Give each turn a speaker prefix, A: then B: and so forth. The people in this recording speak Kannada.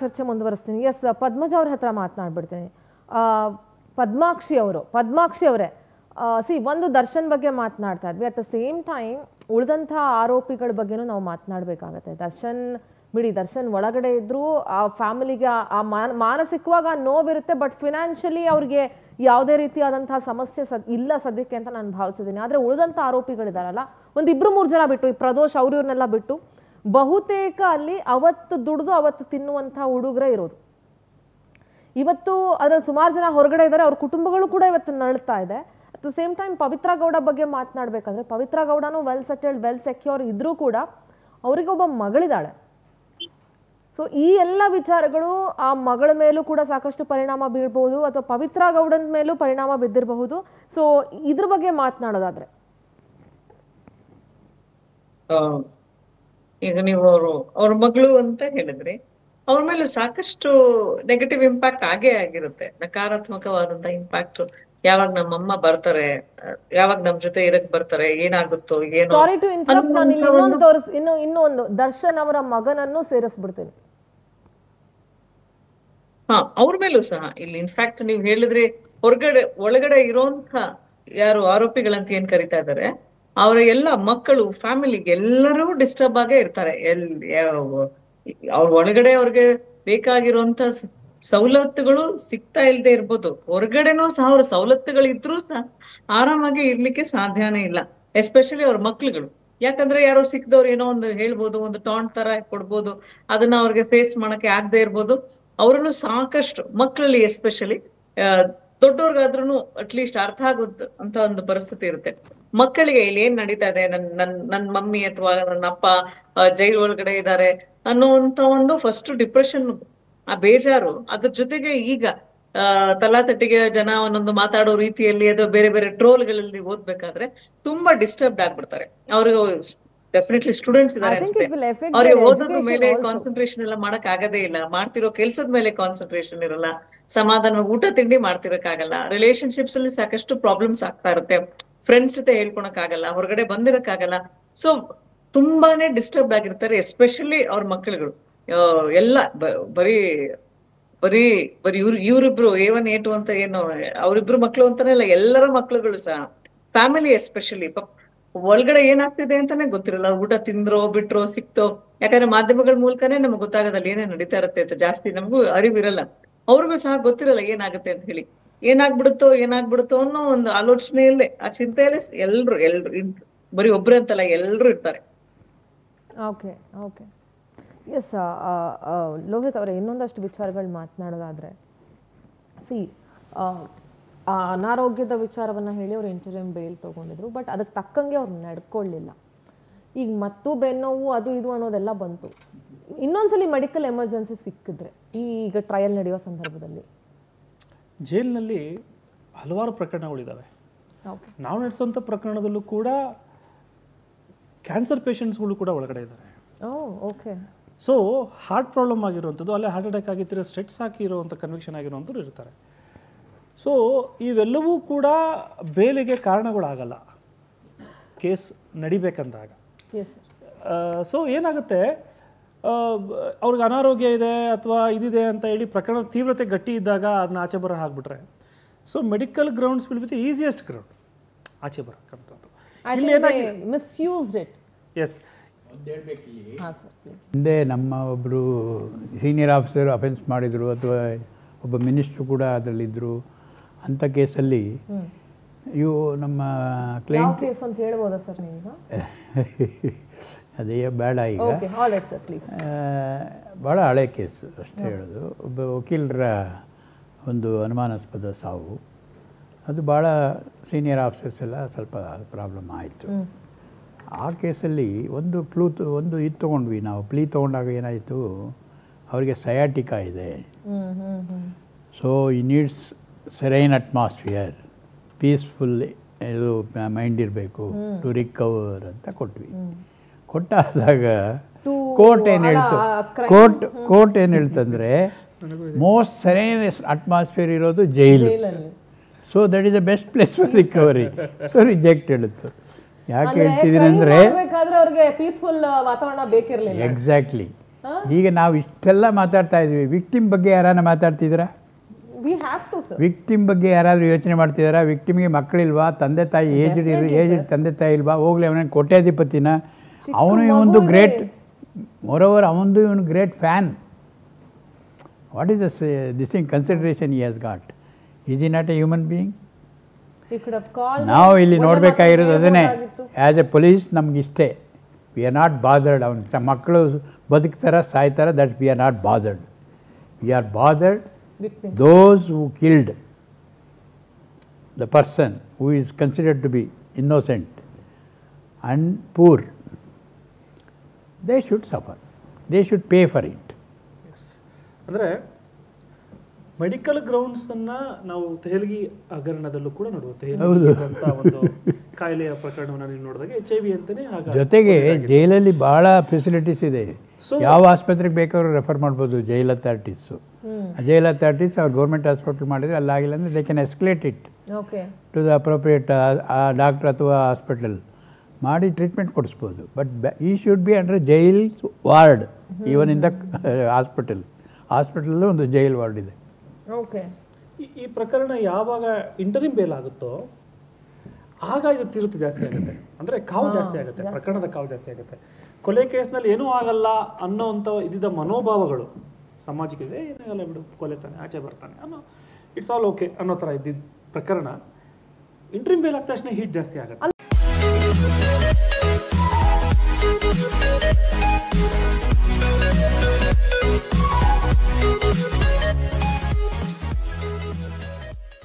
A: ಚರ್ಚೆ ಮುಂದುವರಿಸ್ತೀನಿ. ಎಸ್, ಪದ್ಮಜ ಅವ್ರ ಹತ್ರ ಮಾತನಾಡ್ಬಿಡ್ತೀನಿ. ಪದ್ಮಾಕ್ಷಿ ಅವರೇ, ಒಂದು ದರ್ಶನ್ ಬಗ್ಗೆ ಮಾತನಾಡ್ತಾ ಇದ್ವಿ. ಅಟ್ ದ ಸೇಮ್ ಟೈಮ್ ಉಳಿದಂಥ ಆರೋಪಿಗಳ ಬಗ್ಗೆನೂ ನಾವು ಮಾತನಾಡಬೇಕಾಗತ್ತೆ. ದರ್ಶನ್ ಒಳಗಡೆ ಇದ್ರು, ಆ ಫ್ಯಾಮಿಲಿಗೆ ಆ ಮಾನಸಿಕವಾಗಿ ಆ ನೋವಿರುತ್ತೆ, ಬಟ್ ಫಿನಾನ್ಷಿಯಲಿ ಅವ್ರಿಗೆ ಯಾವುದೇ ರೀತಿಯಾದಂತಹ ಸಮಸ್ಯೆ ಇಲ್ಲ ಸದ್ಯಕ್ಕೆ ಅಂತ ನಾನು ಭಾವಿಸಿದ್ದೀನಿ. ಆದರೆ ಉಳಿದಂಥ ಆರೋಪಿಗಳಿದಾರಲ್ಲ, ಒಂದು 2-3 ಜನ ಬಿಟ್ಟು, ಈ ಪ್ರದೋಷ್ ಅವ್ರನ್ನೆಲ್ಲ ಬಿಟ್ಟು ಬಹುತೇಕ ಅಲ್ಲಿ ಅವತ್ತು ದುಡಿದು ಅವತ್ತು ತಿನ್ನುವಂಥ ಹುಡುಗರೇ ಇರೋದು. ಇವತ್ತು ಅದ್ರಲ್ಲಿ ಸುಮಾರು ಜನ ಹೊರಗಡೆ ಇದ್ದಾರೆ, ಅವ್ರ ಕುಟುಂಬಗಳು ಕೂಡ ಇವತ್ತು ನರಳ್ತಾ ಇದೆ. At the same time Pavithra Gowda ಬಗ್ಗೆ ಮಾತನಾಡಬೇಕಂದ್ರೆ, ಪವಿತ್ರ ಗೌಡನು ವೆಲ್ ಸೆಟಲ್ಡ್, ವೆಲ್ ಸೆಕ್ಯೂರ್ ಇದ್ರೂ ಕೂಡ ಅವರಿಗೊಬ್ಬ ಮಗಳಿದ್ದಾಳೆ. ಸೊ ಈ ಎಲ್ಲ ವಿಚಾರಗಳು ಆ ಮಗಳ ಮೇಲೂ ಕೂಡ ಸಾಕಷ್ಟು ಪರಿಣಾಮ ಬೀಳ್ಬಹುದು, ಅಥವಾ ಪವಿತ್ರ ಗೌಡನ ಮೇಲೂ ಪರಿಣಾಮ ಬಿದ್ದಿರಬಹುದು. ಸೊ ಇದ್ರ ಬಗ್ಗೆ ಮಾತನಾಡೋದಾದ್ರೆ,
B: ಈಗ ನೀವು ಅವ್ರ ಮಗಳು ಅಂತ ಹೇಳಿದ್ರಿ, ಅವ್ರ ಮೇಲೆ ಸಾಕಷ್ಟು ನೆಗೆಟಿವ್ ಇಂಪ್ಯಾಕ್ಟ್ ಆಗೇ ಆಗಿರುತ್ತೆ, ನಕಾರಾತ್ಮಕವಾದಂತ ಇಂಪ್ಯಾಕ್ಟ್. ಯಾವಾಗ ನಮ್ಮಮ್ಮ ಬರ್ತಾರೆ, ಯಾವಾಗ ನಮ್ ಜೊತೆ ಇರಕ್ ಬರ್ತಾರೆ, ಏನಾಗುತ್ತೋ ಏನೋ.
A: ಸಾರಿ ಟು ಇಂಟರಪ್ಟ್, ನಾನು ಇನ್ನೊಂದು ದರ್ಶನ್ ಅವರ ಮಗನನ್ನು ಸೇರಿಸ್ಬಿಡ್ತೀನಿ.
B: ಅವ್ರ ಮೇಲೂ ಸಹ ಇಲ್ಲಿ ಇನ್ಫ್ಯಾಕ್ಟ್ ನೀವು ಹೇಳಿದ್ರೆ, ಒಳಗಡೆ ಇರೋಂಥ ಯಾರು ಆರೋಪಿಗಳಂತ ಏನ್ ಕರಿತಾ ಇದಾರೆ, ಅವರ ಎಲ್ಲ ಮಕ್ಕಳು, ಫ್ಯಾಮಿಲಿಗೆ ಎಲ್ಲರೂ ಡಿಸ್ಟರ್ಬ್ ಆಗೇ ಇರ್ತಾರೆ. ಅವ್ರ ಒಳಗಡೆ ಅವ್ರಿಗೆ ಬೇಕಾಗಿರುವಂತ ಸವಲತ್ತುಗಳು ಸಿಗ್ತಾ ಇಲ್ಲದೆ ಇರ್ಬೋದು, ಹೊರಗಡೆನೂ ಸಹ ಅವ್ರ ಸವಲತ್ತುಗಳಿದ್ರೂ ಸಹ ಆರಾಮಾಗಿ ಇರ್ಲಿಕ್ಕೆ ಸಾಧ್ಯನೇ ಇಲ್ಲ. ಎಸ್ಪೆಷಲಿ ಅವ್ರ ಮಕ್ಳುಗಳು. ಯಾಕಂದ್ರೆ ಯಾರೋ ಸಿಕ್ದವ್ರು ಏನೋ ಒಂದು ಹೇಳ್ಬೋದು, ಒಂದು ಟಾಂಟ್ ತರ ಕೊಡ್ಬೋದು, ಅದನ್ನ ಅವ್ರಿಗೆ ಫೇಸ್ ಮಾಡಕ್ಕೆ ಆಗದೆ ಇರ್ಬೋದು. ಅವರಲ್ಲೂ ಸಾಕಷ್ಟು ಮಕ್ಕಳಲ್ಲಿ ಎಸ್ಪೆಷಲಿ, ದೊಡ್ಡವ್ರಿಗಾದ್ರೂ ಅಟ್ಲೀಸ್ಟ್ ಅರ್ಥ ಆಗುತ್ತೆ ಅಂತ ಒಂದು ಪರಿಸ್ಥಿತಿ ಇರುತ್ತೆ. ಮಕ್ಕಳಿಗೆ ಇಲ್ಲಿ ಏನ್ ನಡೀತಾ ಇದೆ, ನನ್ ಮಮ್ಮಿ ಅಥವಾ ನನ್ನ ಅಪ್ಪ ಜೈಲ್ ಒಳಗಡೆ ಇದ್ದಾರೆ ಅನ್ನುವಂತ ಒಂದು ಫಸ್ಟ್ ಡಿಪ್ರೆಷನ್, ಆ ಬೇಜಾರು. ಅದ್ರ ಜೊತೆಗೆ ಈಗ ತಲಾತಟ್ಟಿಗೆ ಜನ ಒಂದೊಂದು ಮಾತಾಡೋ ರೀತಿಯಲ್ಲಿ ಅಥವಾ ಬೇರೆ ಬೇರೆ ಟ್ರೋಲ್ಗಳಲ್ಲಿ ಓದ್ಬೇಕಾದ್ರೆ ತುಂಬಾ ಡಿಸ್ಟರ್ಬ್ಡ್ ಆಗ್ಬಿಡ್ತಾರೆ. ಅವ್ರಿಗೆ ಡೆಫಿನೆಟ್ಲಿ ಸ್ಟೂಡೆಂಟ್ಸ್ ಇದಾರೆ ಅನ್ಸುತ್ತೆ, ಅವ್ರಿಗೆ ಓದೋದ್ರ ಮೇಲೆ ಕಾನ್ಸಂಟ್ರೇಷನ್ ಎಲ್ಲ ಮಾಡಕ್ ಆಗದೇ ಇಲ್ಲ, ಮಾಡ್ತಿರೋ ಕೆಲ್ಸದ ಮೇಲೆ ಕಾನ್ಸಂಟ್ರೇಷನ್ ಇರಲ್ಲ, ಸಮಾಧಾನ ಊಟ ತಿಂಡಿ ಮಾಡ್ತಿರಕ್ಕಾಗಲ್ಲ, ರಿಲೇಶನ್ಶಿಪ್ಸ್ ಅಲ್ಲಿ ಸಾಕಷ್ಟು ಪ್ರಾಬ್ಲಮ್ಸ್ ಆಗ್ತಾ ಇರುತ್ತೆ, ಫ್ರೆಂಡ್ಸ್ ಜೊತೆ ಹೇಳ್ಕೊಳಕ್ ಆಗಲ್ಲ, ಹೊರಗಡೆ ಬಂದಿರಕ್ಕಾಗಲ್ಲ. ಸೊ ತುಂಬಾನೇ ಡಿಸ್ಟರ್ಬ್ ಆಗಿರ್ತಾರೆ, ಎಸ್ಪೆಷಲಿ ಅವ್ರ ಮಕ್ಕಳುಗಳು. ಎಲ್ಲ ಬರೀ ಇವ್ರಿಬ್ರು A1 A2 ಅಂತ ಏನು ಅವ್ರಿಬ್ರು ಮಕ್ಳು ಅಂತಾನೆ ಇಲ್ಲ, ಎಲ್ಲರ ಮಕ್ಳುಗಳು ಸಹ, ಫ್ಯಾಮಿಲಿ ಎಸ್ಪೆಷಲಿ ಒಳಗಡೆ ಏನಾಗ್ತಿದೆ ಅಂತಾನೆ ಗೊತ್ತಿರಲ್ಲ. ಊಟ ತಿಂದ್ರೋ ಬಿಟ್ರೋ ಸಿಕ್ತೋ, ಯಾಕಂದ್ರೆ ಮಾಧ್ಯಮಗಳ ಮೂಲಕನೇ ನಮ್ಗೆ ಗೊತ್ತಾಗೋದಲ್ಲ ಏನೇ ನಡೀತಾ ಇರುತ್ತೆ ಅಂತ. ಜಾಸ್ತಿ ನಮಗೂ ಅರಿವಿರಲ್ಲ, ಅವ್ರಿಗೂ ಸಹ ಗೊತ್ತಿರಲ್ಲ ಏನಾಗುತ್ತೆ ಅಂತ ಹೇಳಿ. ಏನಾಗ್ಬಿಡುತ್ತೋ ಅನ್ನೋ ಒಂದು ಆಲೋಚನೆಯಲ್ಲೇ, ಆ ಚಿಂತೆಯಲ್ಲೇ ಎಲ್ರು ಬರೀ ಒಬ್ರು ಅಂತಲ್ಲ, ಎಲ್ರು ಇರ್ತಾರೆ.
A: ಓಕೆ ಓಕೆ ಎಸ್, ಲೋಹಿತ್ ಅವರೇ, ಇನ್ನೊಂದಷ್ಟು ವಿಚಾರಗಳು ಮಾತನಾಡೋದಾದ್ರೆ, ಅನಾರೋಗ್ಯದ ವಿಚಾರವನ್ನ ಹೇಳಿ ಅವ್ರು ಇಂಟರಿಮ್ ಬೇಲ್ ತಗೊಂಡಿದ್ರು, ಬಟ್ ಅದಕ್ಕೆ ತಕ್ಕಂಗೆ ಅವ್ರು ನಡ್ಕೊಳ್ಳಿಲ್ಲ. ಈಗ ಮತ್ತು ಬೆನ್ನೋವು ಅದು ಇದು ಅನ್ನೋದೆಲ್ಲ ಬಂತು. ಇನ್ನೊಂದ್ಸಲಿ ಮೆಡಿಕಲ್ ಎಮರ್ಜೆನ್ಸಿ ಸಿಕ್ಕಿದ್ರೆ ಈಗ ಟ್ರಯಲ್ ನಡೆಯೋ ಸಂದರ್ಭದಲ್ಲಿ
C: ಜೈಲಿನಲ್ಲಿ ಹಲವಾರು ಪ್ರಕರಣಗಳಿದ್ದಾವೆ. ನಾವು ನಡೆಸುವಂಥ ಪ್ರಕರಣದಲ್ಲೂ ಕೂಡ ಕ್ಯಾನ್ಸರ್ ಪೇಷಂಟ್ಸ್ಗಳು ಕೂಡ ಒಳಗಡೆ ಇದ್ದಾರೆ.
A: ಓಕೆ.
C: ಸೊ ಹಾರ್ಟ್ ಪ್ರಾಬ್ಲಮ್ ಆಗಿರುವಂಥದ್ದು, ಅಲ್ಲೇ ಹಾರ್ಟ್ ಅಟ್ಯಾಕ್ ಆಗಿರ್ತಾರೆ, ಸ್ಟೆಟ್ಸ್ ಹಾಕಿರುವಂಥ ಕನ್ವಿಕ್ಷನ್ ಆಗಿರುವಂಥವ್ರು ಇರ್ತಾರೆ. ಸೊ ಇವೆಲ್ಲವೂ ಕೂಡ ಬೇಲಿಗೆ ಕಾರಣಗಳಾಗಲ್ಲ ಕೇಸ್ ನಡಿಬೇಕಂದಾಗ. ಸೊ ಏನಾಗುತ್ತೆ, ಅವ್ರಿಗೆ ಅನಾರೋಗ್ಯ ಇದೆ ಅಥವಾ ಇದಿದೆ ಅಂತ ಹೇಳಿ ಪ್ರಕರಣದ ತೀವ್ರತೆ ಗಟ್ಟಿ ಇದ್ದಾಗ ಅದನ್ನ ಆಚೆ ಬರೋ ಹಾಕ್ಬಿಟ್ರೆ, so medical grounds will be the easiest ground ಆಚೆ ಬರೋಕ್ಕಂಥದ್ದು. ಇಲ್ಲಿ ಏನಾಗಿದೆ,
A: ಮಿಸ್ಯೂಸ್ಡ್ ಇಟ್.
C: ಎಸ್,
D: ಹಿಂದೆ ನಮ್ಮ ಒಬ್ಬರು ಸೀನಿಯರ್ ಆಫೀಸರ್ ಅಫೆನ್ಸ್ ಮಾಡಿದರು, ಅಥವಾ ಒಬ್ಬ ಮಿನಿಸ್ಟ್ರು ಕೂಡ ಅದರಲ್ಲಿದ್ದರು. ಅಂಥ ಕೇಸಲ್ಲಿ ನಮ್ಮ ಕ್ಲೈಂಟ್
A: ಕೇಸ್ ಅಂತ ಹೇಳ್ಬೋದಾ ಸರ್ ನೀವು?
D: ಅದೇ ಬೇಡ, ಈಗ ಭಾಳ ಹಳೆ ಕೇಸು ಅಷ್ಟೇ ಹೇಳೋದು. ಒಬ್ಬ ವಕೀಲರ ಒಂದು ಅನುಮಾನಾಸ್ಪದ ಸಾವು, ಅದು ಭಾಳ ಸೀನಿಯರ್ ಆಫೀಸರ್ಸ್ ಎಲ್ಲ ಸ್ವಲ್ಪ ಪ್ರಾಬ್ಲಮ್ ಆಯಿತು. ಆ ಕೇಸಲ್ಲಿ ಒಂದು ಇದು ತೊಗೊಂಡ್ವಿ ನಾವು. ಪ್ಲೀ ತೊಗೊಂಡಾಗ ಏನಾಯಿತು, ಅವರಿಗೆ ಸಯಾಟಿಕಾ ಇದೆ, ಸೊ ಈ ನೀಡ್ಸ್ ಸೆರೈನ್ ಅಟ್ಮಾಸ್ಫಿಯರ್, ಪೀಸ್ಫುಲ್ ಇದು ಮೈಂಡ್ ಇರಬೇಕು ಟು ರಿಕವರ್ ಅಂತ ಕೊಟ್ವಿ. ಕೊಟ್ಟಾದಾಗ ಕೋರ್ಟ್ ಏನು ಹೇಳ್ತಂದರೆ ಮೋಸ್ಟ್ ಸೆರೈನ್ ಅಟ್ಮಾಸ್ಫಿಯರ್ ಇರೋದು jail, so that is the best place for recovery. So reject ಹೇಳುತ್ತೆ. ಯಾಕೆ ಹೇಳ್ತಿದ್ದೀನಿ ಅಂದರೆ,
A: ಪೀಸ್ಫುಲ್ ವಾತಾವರಣ ಬೇಕಿರಲಿಲ್ಲ.
D: ಎಕ್ಸಾಕ್ಟ್ಲಿ. ಈಗ ನಾವು ಇಷ್ಟೆಲ್ಲ ಮಾತಾಡ್ತಾ ಇದ್ವಿ, ವಿಕ್ಟಿಮ್ ಬಗ್ಗೆ ಯಾರನ್ನ ಮಾತಾಡ್ತಿದ್ದೀರಾ?
A: We have to sir.
D: Victim ಬಗ್ಗೆ ಯಾರಾದರೂ ಯೋಚನೆ ಮಾಡ್ತಿದ್ದಾರಾ? ವಿಕ್ಟಿಮ್ಗೆ ಮಕ್ಕಳಿಲ್ವಾ? ತಂದೆ ತಾಯಿ ಏಜ್ಡ್ ತಂದೆ ತಾಯಿ ಇಲ್ವಾ? ಹೋಗ್ಲಿ, ಅವನೇನು ಕೋಟ್ಯಾಧಿಪತಿನ? ಅವನು ಇವೊಂದು ಗ್ರೇಟ್, ಮೋರೋವರ್ ಅವನದು ಇವನು great fan. What is this thing consideration he has got? Is he not a human being? ನಾವು ಇಲ್ಲಿ ನೋಡಬೇಕಾಗಿರೋದು ಅದನ್ನೇ. ಆ್ಯಸ್ ಎ ಪೊಲೀಸ್ ನಮಗಿಷ್ಟೇ, ವಿ ಆರ್ ನಾಟ್ ಬಾದರ್ಡ್. ಅವನು ಮಕ್ಕಳು ಬದುಕ್ತಾರ ಸಾಯ್ತಾರ, that we are not bothered. We are bothered those who killed the person who is considered to be innocent and poor. They should suffer, they should pay for it.
C: ಅಂದರೆ ಮೆಡಿಕಲ್ ಗ್ರೌಂಡ್ಸನ್ನು ನಾವು ತೆಹಲ್ಗಿ ಹಗರಣದಲ್ಲೂ ಕೂಡ ನೋಡುವ ತೆಹಲ್ಗಿ ಅಂತ ಒಂದು ಕಾಯಿಲೆಯ ಪ್ರಕರಣವನ್ನು ನೀವು ನೋಡಿದಾಗ HIV ಅಂತಲೇ.
D: ಜೊತೆಗೆ ಜೈಲಲ್ಲಿ ಭಾಳ ಫೆಸಿಲಿಟೀಸ್ ಇದೆ. ಯಾವ ಆಸ್ಪತ್ರೆಗೆ ಬೇಕಾದ್ರೂ ರೆಫರ್ ಮಾಡ್ಬೋದು ಜೈಲ್ ಅಥಾರಿಟೀಸು. ಜೈಲ್ ಅಥಾರಿಟೀಸ್ ಅವ್ರು ಗೌರ್ಮೆಂಟ್ ಹಾಸ್ಪಿಟಲ್ ಮಾಡಿದರೆ ಅಲ್ಲಾಗಿಲ್ಲ ಅಂದರೆ they can escalate it to the appropriate doctor ಅಥವಾ ಹಾಸ್ಪಿಟಲ್ ಮಾಡಿ ಟ್ರೀಟ್ಮೆಂಟ್ ಕೊಡಿಸ್ಬೋದು. But he should be under jail ward, even in the hospital ಒಂದು ಜೈಲ್ ವಾರ್ಡ್ ಇದೆ.
C: ಈ ಪ್ರಕರಣ ಯಾವಾಗ ಇಂಟರಿಮ್ ಬೇಲ್ ಆಗುತ್ತೋ ಆಗ ಇದು ತೀವ್ರತೆ ಜಾಸ್ತಿ ಆಗುತ್ತೆ, ಅಂದರೆ ಕಾವು ಜಾಸ್ತಿ ಆಗುತ್ತೆ, ಪ್ರಕರಣದ ಕಾವು ಜಾಸ್ತಿ ಆಗುತ್ತೆ. ಕೊಲೆ ಕೇಸ್ನಲ್ಲಿ ಏನೂ ಆಗಲ್ಲ ಅನ್ನೋವಂಥ ಇದ್ದಿದ್ದ ಮನೋಭಾವಗಳು ಸಮಾಜಕ್ಕೆ ಇದೆ. ಏನಾಗಲ್ಲ ಬಿಡು, ಕೊಲೆ ತಾನೆ, ಆಚೆ ಬರ್ತಾನೆ ಅನ್ನೋ, ಇಟ್ಸ್ ಆಲ್ ಓಕೆ ಅನ್ನೋ ಥರ ಇದ್ದಿದ್ದ ಪ್ರಕರಣ ಇಂಟ್ರಿಮ್ ಬೇಲ್ ಆದ ತಕ್ಷಣ ಹೀಟ್ ಜಾಸ್ತಿ ಆಗುತ್ತೆ.